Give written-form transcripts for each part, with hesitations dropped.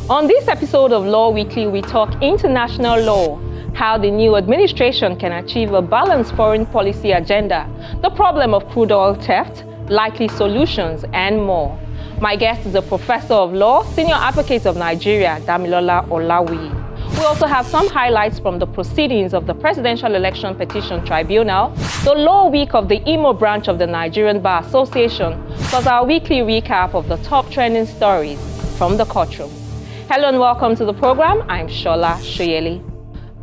On this episode of Law Weekly, we talk international law, how the new administration can achieve a balanced foreign policy agenda, the problem of crude oil theft, likely solutions, and more. My guest is a professor of law, senior advocate of Nigeria, Damilola Olawuyi. We also have some highlights from the proceedings of the Presidential Election Petition Tribunal, the Law Week of the Imo branch of the Nigerian Bar Association, plus our weekly recap of the top trending stories from the courtroom. Hello and welcome to the program. I'm Shola Shoyeli.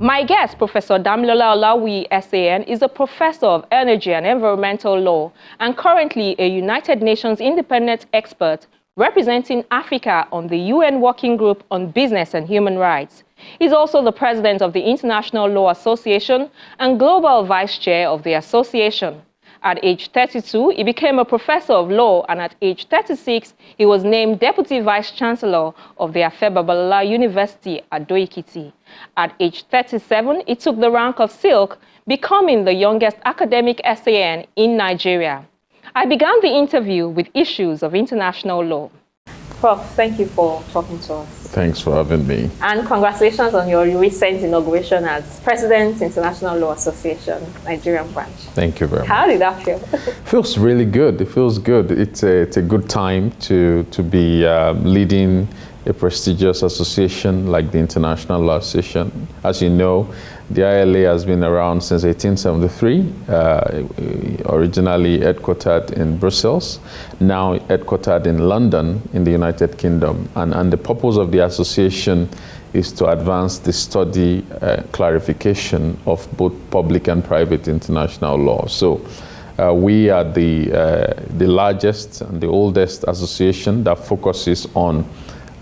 My guest, Professor Damilola Olawuyi, SAN, is a professor of energy and environmental law and currently a United Nations independent expert representing Africa on the UN Working Group on Business and Human Rights. He's also the president of the International Law Association and global vice chair of the association. At age 32, he became a professor of law, and at age 36, he was named deputy vice chancellor of the Afe Babalola University at Ado-Ekiti. At age 37, he took the rank of Silk, becoming the youngest academic SAN in Nigeria. I began the interview with issues of international law. Prof, thank you for talking to us. Thanks for having me. And congratulations on your recent inauguration as President, International Law Association, Nigerian branch. Thank you very much. How did that feel? Feels really good. It feels good. It's a good time to be leading a prestigious association like the International Law Association. As you know, the ILA has been around since 1873, originally headquartered in Brussels, now headquartered in London in the United Kingdom. And the purpose of the association is to advance the study, clarification of both public and private international law. So we are the largest and the oldest association that focuses on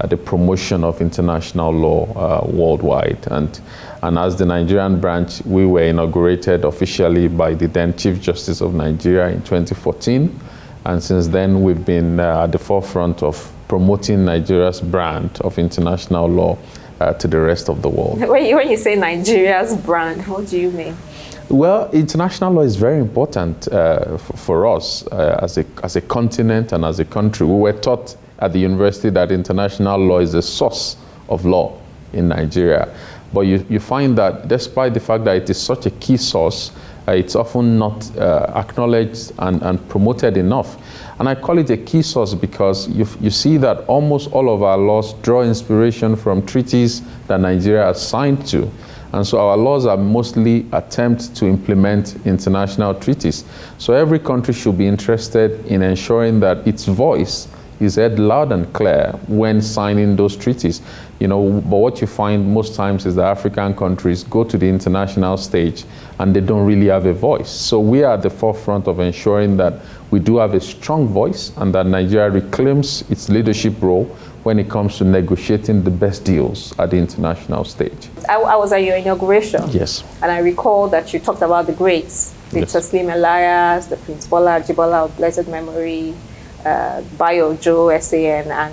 the promotion of international law worldwide. And as the Nigerian branch, we were inaugurated officially by the then Chief Justice of Nigeria in 2014. And since then, we've been at the forefront of promoting Nigeria's brand of international law to the rest of the world. When you say Nigeria's brand, what do you mean? Well, international law is very important for us as a continent and as a country. We were taught at the university that international law is the source of law in Nigeria. But you find that despite the fact that it is such a key source, it's often not acknowledged and promoted enough. And I call it a key source because you see that almost all of our laws draw inspiration from treaties that Nigeria has signed to. And so our laws are mostly attempts to implement international treaties. So every country should be interested in ensuring that its voice is heard loud and clear when signing those treaties. But what you find most times is that African countries go to the international stage and they don't really have a voice. So we are at the forefront of ensuring that we do have a strong voice and that Nigeria reclaims its leadership role when it comes to negotiating the best deals at the international stage. I was at your inauguration. Yes. And I recall that you talked about the greats, the Taslim Elias, the Prince Bola Ajibola of blessed memory, Bayo Joe, SAN,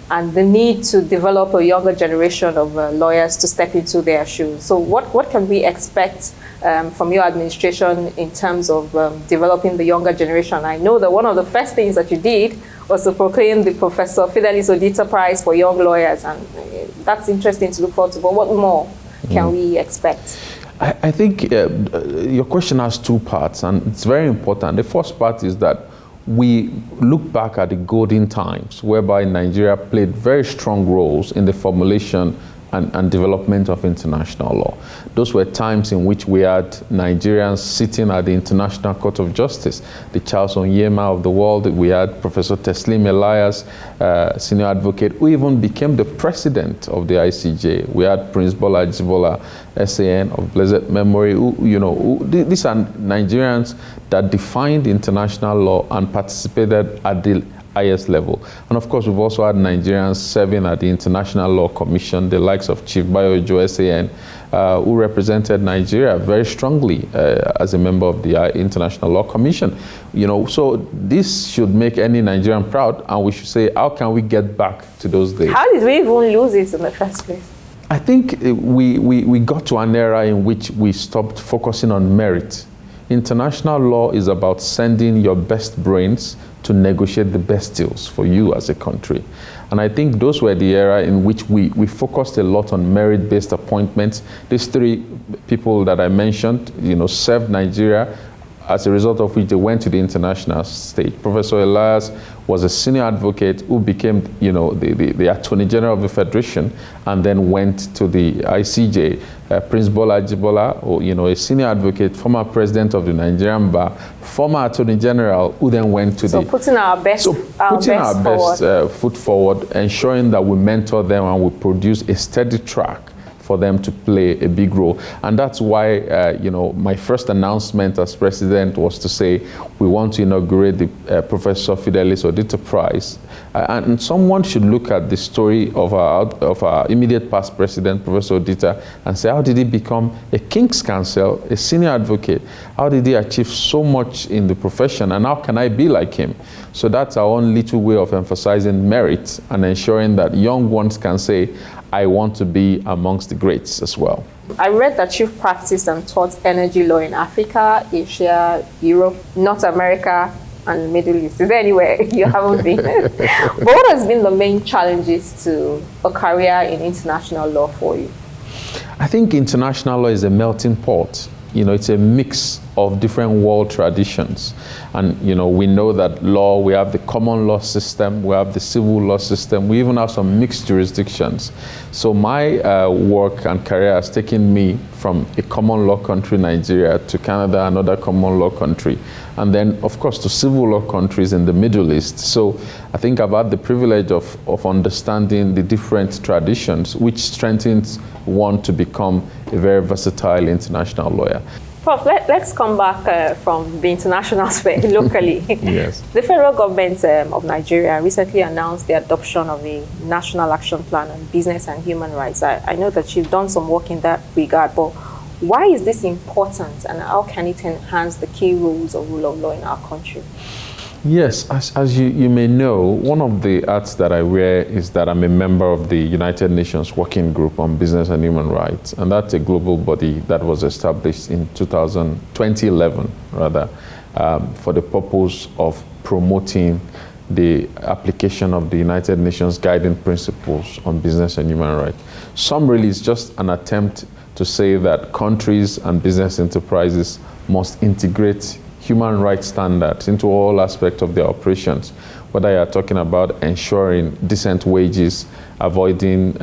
and the need to develop a younger generation of lawyers to step into their shoes. So what can we expect from your administration in terms of developing the younger generation? I know that one of the first things that you did was to proclaim the Professor Fidelis Odita Prize for young lawyers, and that's interesting to look forward to. But what more can we expect? I think your question has two parts, and it's very important. The first part is that we look back at the golden times whereby Nigeria played very strong roles in the formulation and development of international law. Those were times in which we had Nigerians sitting at the International Court of Justice, the Charles Onyema of the world. We had Professor Taslim Elias, senior advocate, who even became the president of the ICJ. We had Prince Bola Ajibola, SAN of blessed memory. These are Nigerians that defined international law and participated at the highest level. And of course, we've also had Nigerians serving at the International Law Commission, the likes of Chief Bayo Joe, SAN, who represented Nigeria very strongly as a member of the International Law Commission. So this should make any Nigerian proud, and we should say, how can we get back to those days? How did we even lose it in the first place? I think we got to an era in which we stopped focusing on merit. International law is about sending your best brains to negotiate the best deals for you as a country. And I think those were the era in which we focused a lot on merit-based appointments. These three people that I mentioned, served Nigeria, as a result of which they went to the international stage. Professor Elias was a senior advocate who became, the Attorney General of the Federation, and then went to the ICJ. Prince Bola Ajibola, a senior advocate, former president of the Nigerian Bar, former Attorney General, who then went to putting our best foot forward, ensuring that we mentor them and we produce a steady track for them to play a big role. And that's why, my first announcement as president was to say, we want to inaugurate the Professor Fidelis Odita Prize. And someone should look at the story of our immediate past president, Professor Odita, and say, how did he become a King's Counsel, a senior advocate? How did he achieve so much in the profession? And how can I be like him? So that's our own little way of emphasizing merit and ensuring that young ones can say, I want to be amongst the greats as well. I read that you've practiced and taught energy law in Africa, Asia, Europe, North America, and the Middle East. Is there anywhere you haven't been? But what has been the main challenges to a career in international law for you? I think international law is a melting pot. It's a mix of different world traditions. And, we know that law, we have the common law system, we have the civil law system, we even have some mixed jurisdictions. So my work and career has taken me from a common law country, Nigeria, to Canada, another common law country, and then, of course, to civil law countries in the Middle East. So I think I've had the privilege of understanding the different traditions, which strengthens one to become a very versatile international lawyer. Prof, let's come back from the international space locally. Yes. The federal government of Nigeria recently announced the adoption of a National Action Plan on Business and Human Rights. I know that you've done some work in that regard, but why is this important, and how can it enhance the key rules of rule of law in our country? Yes, as you may know, one of the hats that I wear is that I'm a member of the United Nations Working Group on Business and Human Rights, and that's a global body that was established in 2011, for the purpose of promoting the application of the United Nations guiding principles on business and human rights. Summary is just an attempt to say that countries and business enterprises must integrate human rights standards into all aspects of their operations, whether you are talking about ensuring decent wages, avoiding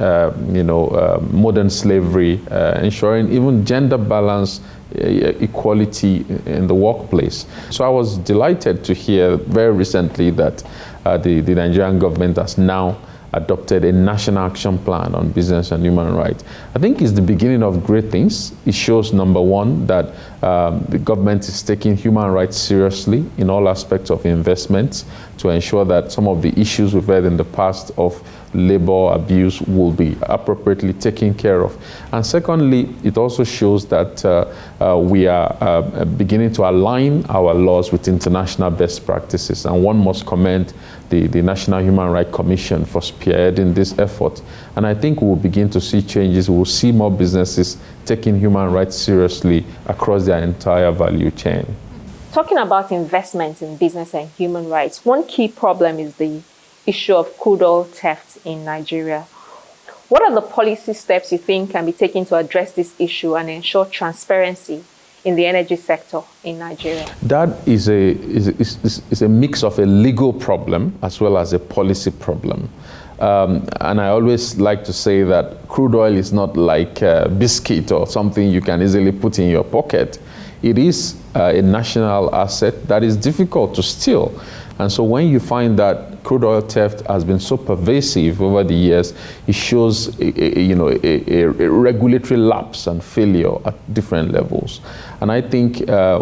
modern slavery, ensuring even gender balance, equality in the workplace. So I was delighted to hear very recently that the Nigerian government has now adopted a national action plan on business and human rights. I think it's the beginning of great things. It shows, number one, that the government is taking human rights seriously in all aspects of investments to ensure that some of the issues we've had in the past of labor abuse will be appropriately taken care of. And secondly, it also shows that we are beginning to align our laws with international best practices. And one must commend the National Human Rights Commission for spearheading this effort. And I think we'll begin to see changes. We'll see more businesses taking human rights seriously across their entire value chain. Talking about investment in business and human rights, one key problem is the issue of crude oil theft in Nigeria. What are the policy steps you think can be taken to address this issue and ensure transparency in the energy sector in Nigeria? That is a mix of a legal problem as well as a policy problem. And I always like to say that crude oil is not like a biscuit or something you can easily put in your pocket. It is a national asset that is difficult to steal. And so when you find that crude oil theft has been so pervasive over the years, it shows a regulatory lapse and failure at different levels. And I think there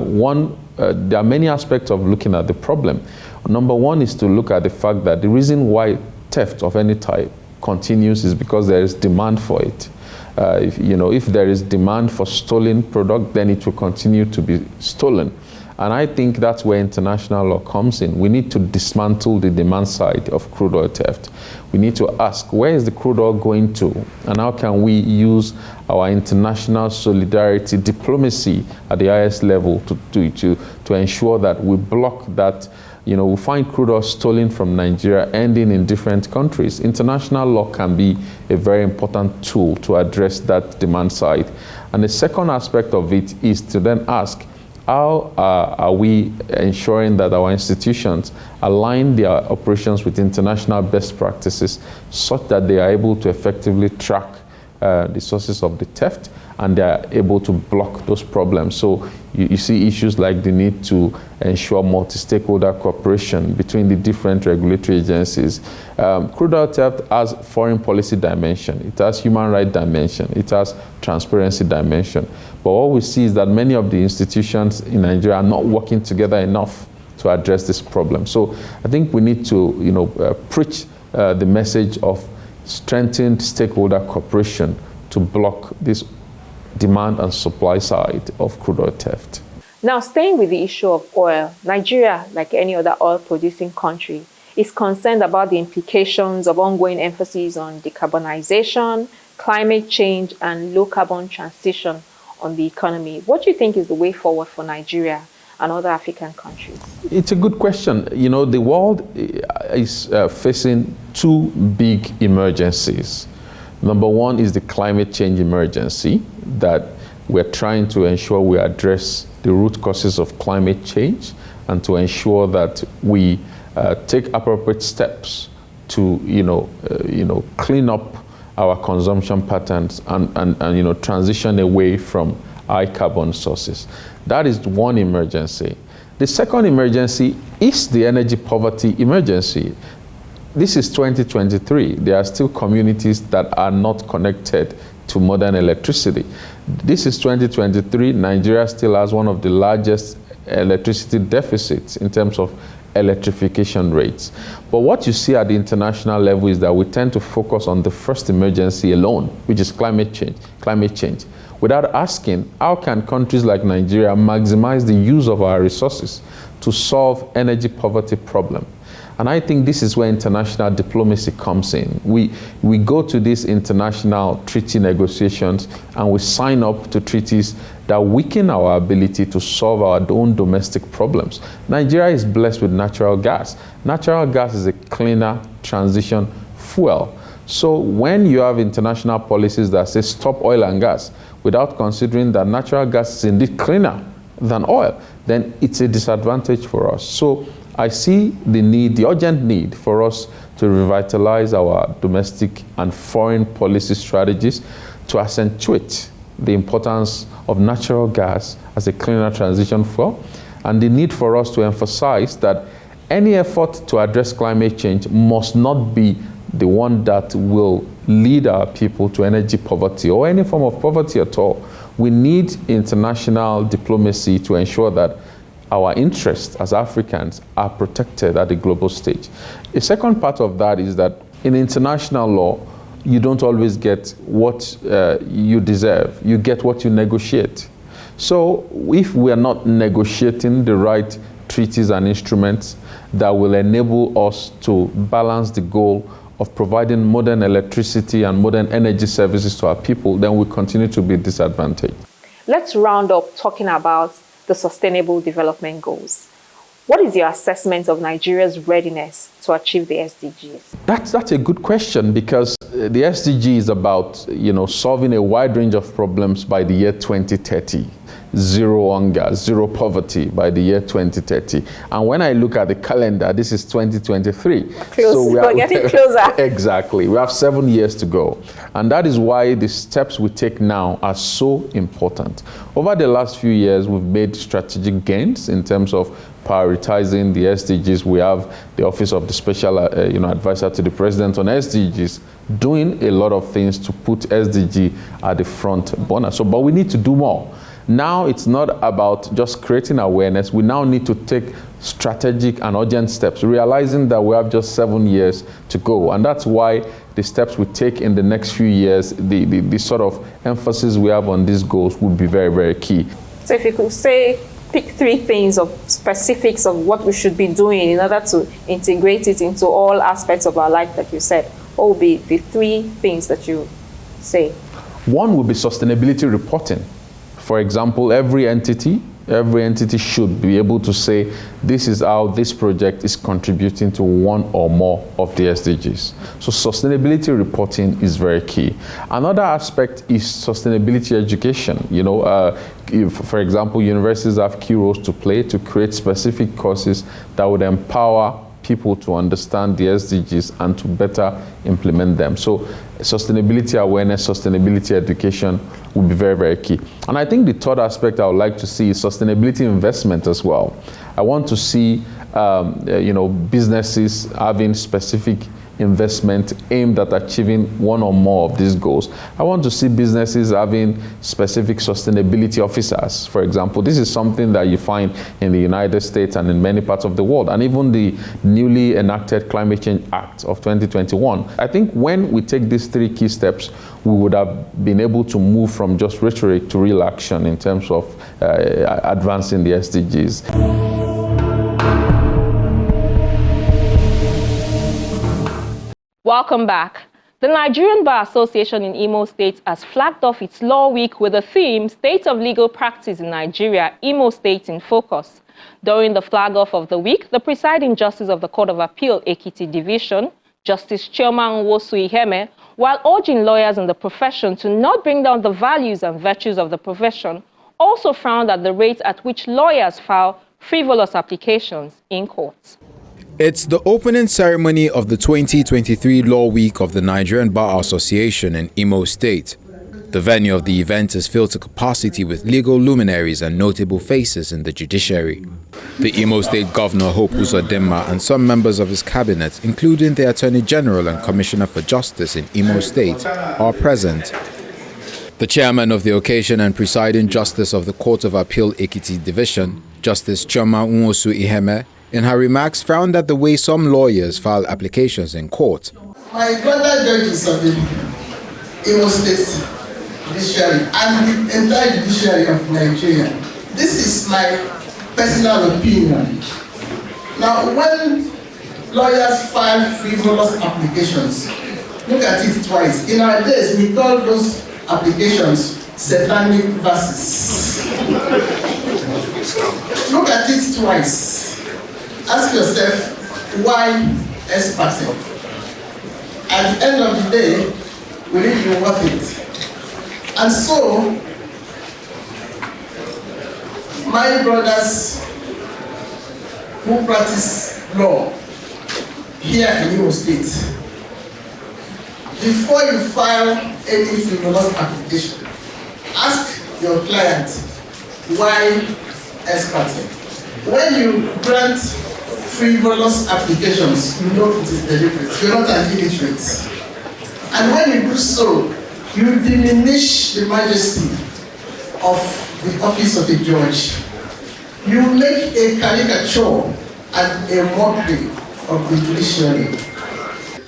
are many aspects of looking at the problem. Number one is to look at the fact that the reason why theft of any type continues is because there is demand for it. If there is demand for stolen product, then it will continue to be stolen. And I think that's where international law comes in. We need to dismantle the demand side of crude oil theft. We need to ask, where is the crude oil going to? And how can we use our international solidarity diplomacy at the highest level to ensure that we block that we find crude oil stolen from Nigeria ending in different countries. International law can be a very important tool to address that demand side. And the second aspect of it is to then ask, how are we ensuring that our institutions align their operations with international best practices such that they are able to effectively track the sources of the theft and they are able to block those problems? So you see issues like the need to ensure multi-stakeholder cooperation between the different regulatory agencies. Crude oil theft has foreign policy dimension, it has human rights dimension, it has transparency dimension. But what we see is that many of the institutions in Nigeria are not working together enough to address this problem. So I think we need to preach the message of strengthened stakeholder cooperation to block this demand and supply side of crude oil theft. Now, staying with the issue of oil, Nigeria, like any other oil-producing country, is concerned about the implications of ongoing emphasis on decarbonization, climate change, and low-carbon transition on the economy. What do you think is the way forward for Nigeria and other African countries? It's a good question. The world is facing two big emergencies. Number one is the climate change emergency, that we're trying to ensure we address the root causes of climate change and to ensure that we take appropriate steps to clean up our consumption patterns and transition away from high carbon sources. That is one emergency. The second emergency is the energy poverty emergency. This is 2023. There are still communities that are not connected to modern electricity. This is 2023. Nigeria still has one of the largest electricity deficits in terms of electrification rates. But what you see at the international level is that we tend to focus on the first emergency alone, which is climate change, without asking, how can countries like Nigeria maximize the use of our resources to solve energy poverty problem? And I think this is where international diplomacy comes in. We go to these international treaty negotiations and we sign up to treaties that weaken our ability to solve our own domestic problems. Nigeria is blessed with natural gas. Natural gas is a cleaner transition fuel. So when you have international policies that say stop oil and gas without considering that natural gas is indeed cleaner than oil, then it's a disadvantage for us. So I see the urgent need for us to revitalize our domestic and foreign policy strategies to accentuate the importance of natural gas as a cleaner transition fuel, and the need for us to emphasize that any effort to address climate change must not be the one that will lead our people to energy poverty or any form of poverty at all. We need international diplomacy to ensure that our interests as Africans are protected at the global stage. A second part of that is that in international law, you don't always get what you deserve. You get what you negotiate. So if we are not negotiating the right treaties and instruments that will enable us to balance the goal of providing modern electricity and modern energy services to our people, then we continue to be disadvantaged. Let's round up talking about the Sustainable Development Goals. What is your assessment of Nigeria's readiness to achieve the SDGs? That's a good question, because the SDG is about solving a wide range of problems by the year 2030. Zero hunger, zero poverty by the year 2030. And when I look at the calendar, this is 2023. So we're getting closer. Exactly. We have 7 years to go. And that is why the steps we take now are so important. Over the last few years, we've made strategic gains in terms of prioritizing the SDGs. We have the Office of the Special Advisor to the President on SDGs doing a lot of things to put SDG at the front burner. But we need to do more. Now it's not about just creating awareness. We now need to take strategic and urgent steps, realizing that we have just 7 years to go. And that's why the steps we take in the next few years, the sort of emphasis we have on these goals would be very, very key. So if you could pick 3 things of specifics of what we should be doing in order to integrate it into all aspects of our life that you said, what would be the 3 things that you say? One would be sustainability reporting. For example, every entity Every entity should be able to say, this is how this project is contributing to one or more of the SDGs. So sustainability reporting is very key. Another aspect is sustainability education. You know, if, for example, universities have key roles to play to create specific courses that would empower people to understand the SDGs and to better implement them. So sustainability awareness, sustainability education will be very, very key. And I think the third aspect I would like to see is sustainability investment as well. I want to see businesses having specific investment aimed at achieving one or more of these goals. I want to see businesses having specific sustainability officers. For example, this is something that you find in the United States and in many parts of the world, and even the newly enacted Climate Change Act of 2021. I think when we take these three key steps, we would have been able to move from just rhetoric to real action in terms of advancing the SDGs. Welcome back. The Nigerian Bar Association in Imo State has flagged off its Law Week with the theme State of Legal Practice in Nigeria, Imo State in Focus. During the flag-off of the week, the presiding justice of the Court of Appeal, Ekiti Division, Justice Chioma Nwosu-Iheme, while urging lawyers in the profession to not bring down the values and virtues of the profession, also frowned at the rate at which lawyers file frivolous applications in courts. It's the opening ceremony of the 2023 Law Week of the Nigerian Bar Association in Imo State. The venue of the event is filled to capacity with legal luminaries and notable faces in the judiciary. The Imo State Governor Hope Uzodimma and some members of his cabinet, including the Attorney General and Commissioner for Justice in Imo State, are present. The chairman of the occasion and presiding justice of the Court of Appeal Ekiti Division, Justice Chioma Nwosu-Iheme, in her remarks, frowned at the way some lawyers file applications in court. My brother judges of the Imo State Judiciary and the entire judiciary of Nigeria, this is my personal opinion. Now, when lawyers file frivolous applications, look at it twice. In our days, we call those applications satanic verses. Look at it twice. Ask yourself, why expertise? At the end of the day, will it be worth it? And so, my brothers who practice law here in Imo State, before you file any frivolous application, ask your client, why expertise? When you grant frivolous applications, you know it is deliberate. You're not an illiterate. And when you do so, you diminish the majesty of the office of a judge. You make a caricature and a mockery of the judiciary.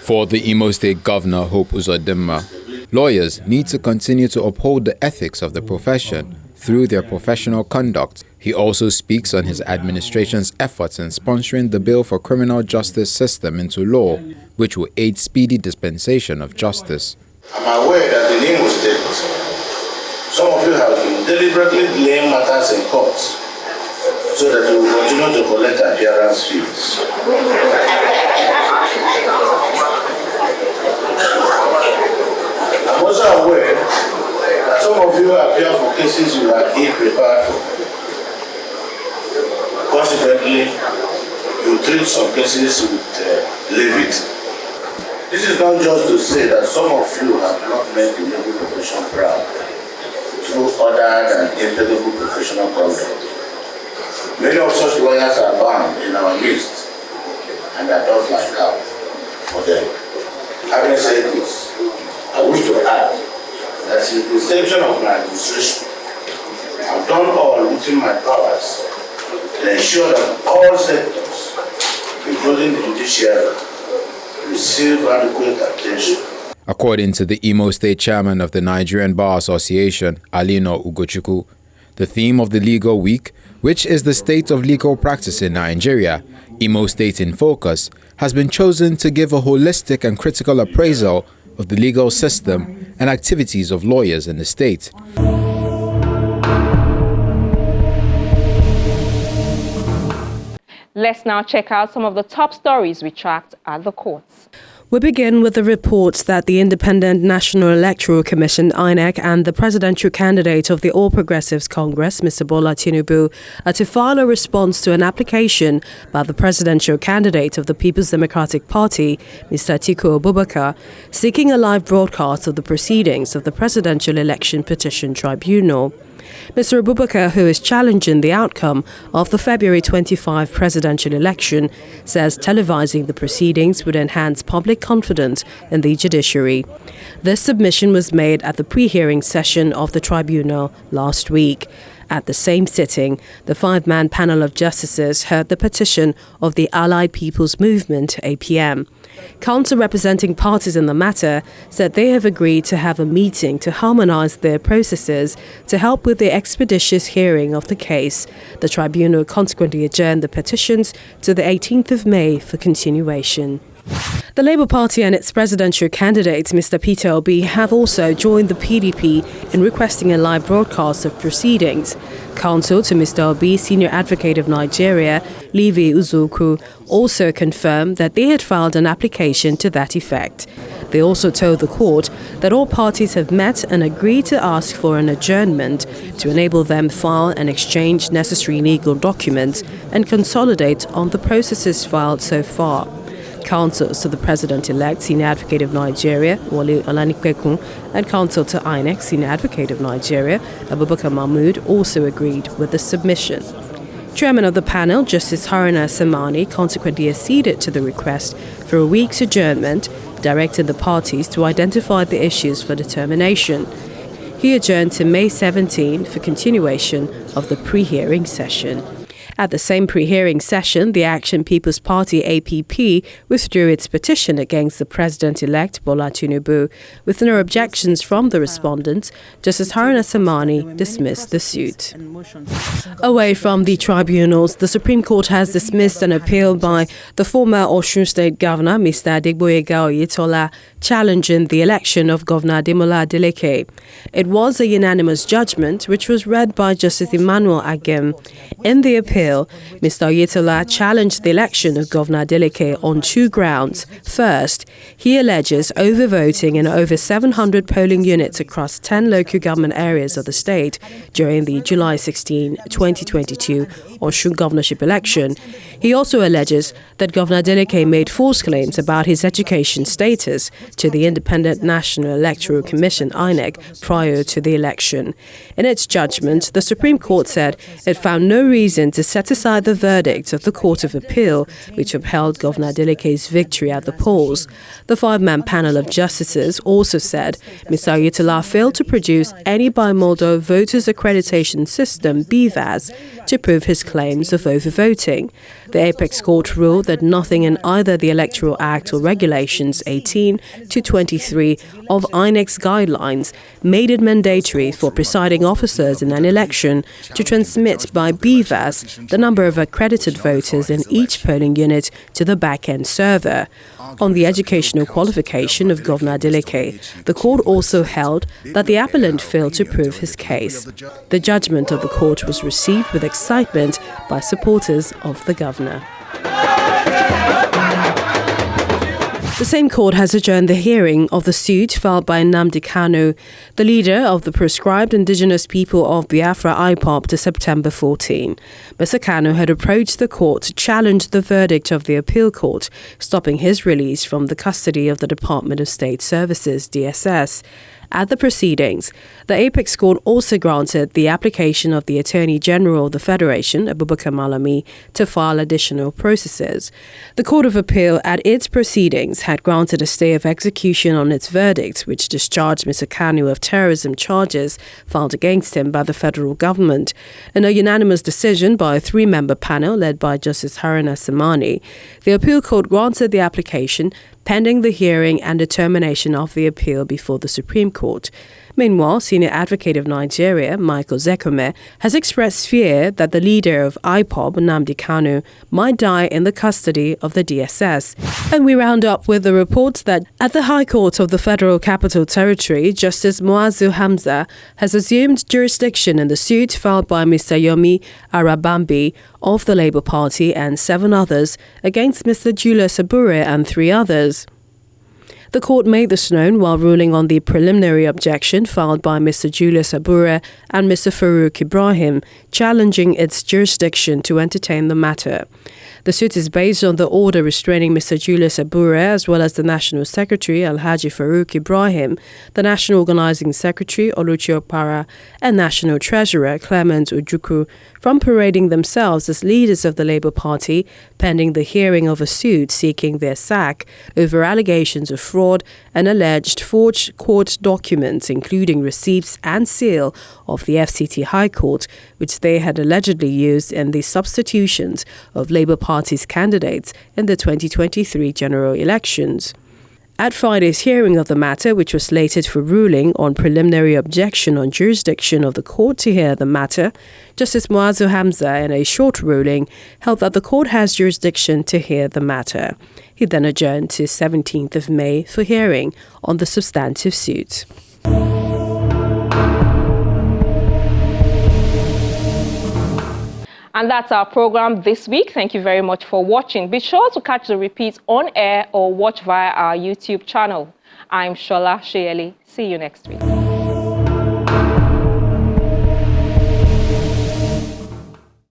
For the Imo State Governor Hope Uzodimma, lawyers need to continue to uphold the ethics of the profession through their professional conduct. He also speaks on his administration's efforts in sponsoring the bill for criminal justice system into law, which will aid speedy dispensation of justice. I'm aware that in Imo State, some of you have been deliberately delaying matters in court so that you will continue to collect appearance fees. I'm also aware that some of you appear for cases you are ill-prepared for. Consequently, you treat some cases with levity. This is not just to say that some of you have not made the legal profession proud through other than impeccable professional conduct. Many of such lawyers are bound in our midst, and I don't like out for them. Having said this, I wish to add that since the inception of my administration, I've done all within my powers to ensure that all sectors, including the judiciary, receive adequate attention. According to the Imo State chairman of the Nigerian Bar Association, Alino Ugochukwu, the theme of the Legal Week, which is the state of legal practice in Nigeria, Imo State in Focus, has been chosen to give a holistic and critical appraisal of the legal system and activities of lawyers in the state. Let's now check out some of the top stories we tracked at the courts. We begin with the report that the Independent National Electoral Commission, INEC, and the presidential candidate of the All Progressives Congress, Mr. Bola Tinubu, are to file a response to an application by the presidential candidate of the People's Democratic Party, Mr. Atiku Abubakar, seeking a live broadcast of the proceedings of the Presidential Election Petition Tribunal. Mr. Abubakar, who is challenging the outcome of the February 25 presidential election, says televising the proceedings would enhance public confidence in the judiciary. This submission was made at the pre-hearing session of the tribunal last week. At the same sitting, the five-man panel of justices heard the petition of the Allied People's Movement, APM. Counsel representing parties in the matter said they have agreed to have a meeting to harmonise their processes to help with the expeditious hearing of the case. The tribunal consequently adjourned the petitions to the 18th of May for continuation. The Labour Party and its presidential candidate, Mr. Peter Obi, have also joined the PDP in requesting a live broadcast of proceedings. Counsel to Mr. Obi, Senior Advocate of Nigeria, Levi Uzoku, also confirmed that they had filed an application to that effect. They also told the court that all parties have met and agreed to ask for an adjournment to enable them file and exchange necessary legal documents and consolidate on the processes filed so far. Counsel to the President-elect, Senior Advocate of Nigeria, Wole Olanipekun, and counsel to INEC, Senior Advocate of Nigeria, Abubakar Mahmood, also agreed with the submission. Chairman of the panel, Justice Haruna Samani, consequently acceded to the request for a week's adjournment, directing the parties to identify the issues for determination. He adjourned to May 17 for continuation of the pre-hearing session. At the same pre-hearing session, the Action People's Party APP withdrew its petition against the President-elect Bola Tinubu. With no objections from the respondents, Justice Haruna Samani dismissed the suit. Away from the tribunals, the Supreme Court has dismissed an appeal by the former Osun State Governor, Mr. Adegboyega Oyetola, challenging the election of Governor Ademola Adeleke. It was a unanimous judgment which was read by Justice Emmanuel Agim. In the appeal, Mr. Oyetola challenged the election of Governor Adeleke on two grounds. First, he alleges overvoting in over 700 polling units across 10 local government areas of the state during the July 16, 2022 Osun governorship election. He also alleges that Governor Adeleke made false claims about his education status to the Independent National Electoral Commission, INEC, prior to the election. In its judgment, the Supreme Court said it found no reason to set aside the verdict of the Court of Appeal, which upheld Governor Adeleke's victory at the polls. The five-man panel of justices also said Mr. Oyetola failed to produce any bimodal voters accreditation system, BVAS, to prove his claims of overvoting. The Apex Court ruled that nothing in either the Electoral Act or Regulations 18 to 23 of INEC's guidelines made it mandatory for presiding officers in an election to transmit by BVAS the number of accredited voters in each polling unit to the back-end server. On the educational qualification of Governor Adeleke, the court also held that the appellant failed to prove his case. The judgment of the court was received with excitement by supporters of the governor. The same court has adjourned the hearing of the suit filed by Nnamdi Kanu, the leader of the proscribed indigenous people of Biafra IPOB, to September 14. Mr. Kanu had approached the court to challenge the verdict of the appeal court, stopping his release from the custody of the Department of State Services, DSS. At the proceedings, the Apex Court also granted the application of the Attorney General of the Federation, Abubakar Malami, to file additional processes. The Court of Appeal at its proceedings had granted a stay of execution on its verdict, which discharged Mr. Kanu of terrorism charges filed against him by the federal government. In a unanimous decision by a three-member panel led by Justice Haruna Samani, the Appeal Court granted the application pending the hearing and determination of the appeal before the Supreme Court. Meanwhile, Senior Advocate of Nigeria, Michael Zekome, has expressed fear that the leader of IPOB, Nnamdi Kanu, might die in the custody of the DSS. And we round up with the reports that at the High Court of the Federal Capital Territory, Justice Muazu Hamza has assumed jurisdiction in the suit filed by Mr. Yomi Arabambi of the Labour Party and 7 others against Mr. Julius Abure and 3 others. The court made this known while ruling on the preliminary objection filed by Mr. Julius Abure and Mr. Farouk Ibrahim, challenging its jurisdiction to entertain the matter. The suit is based on the order restraining Mr. Julius Abure as well as the National Secretary Alhaji Farouk Ibrahim, the National Organizing Secretary Oluchi Okpara, and National Treasurer Clement Ojukwu from parading themselves as leaders of the Labour Party pending the hearing of a suit seeking their sack over allegations of fraud and alleged forged court documents, including receipts and seal of the FCT High Court, which they had allegedly used in the substitutions of Labour Party's candidates in the 2023 general elections. At Friday's hearing of the matter, which was slated for ruling on preliminary objection on jurisdiction of the court to hear the matter, Justice Muazu Hamza, in a short ruling, held that the court has jurisdiction to hear the matter. He then adjourned to 17th of May for hearing on the substantive suit. And that's our program this week. Thank you very much for watching. Be sure to catch the repeats on air or watch via our YouTube channel. I'm Shola Sheyeli. See you next week.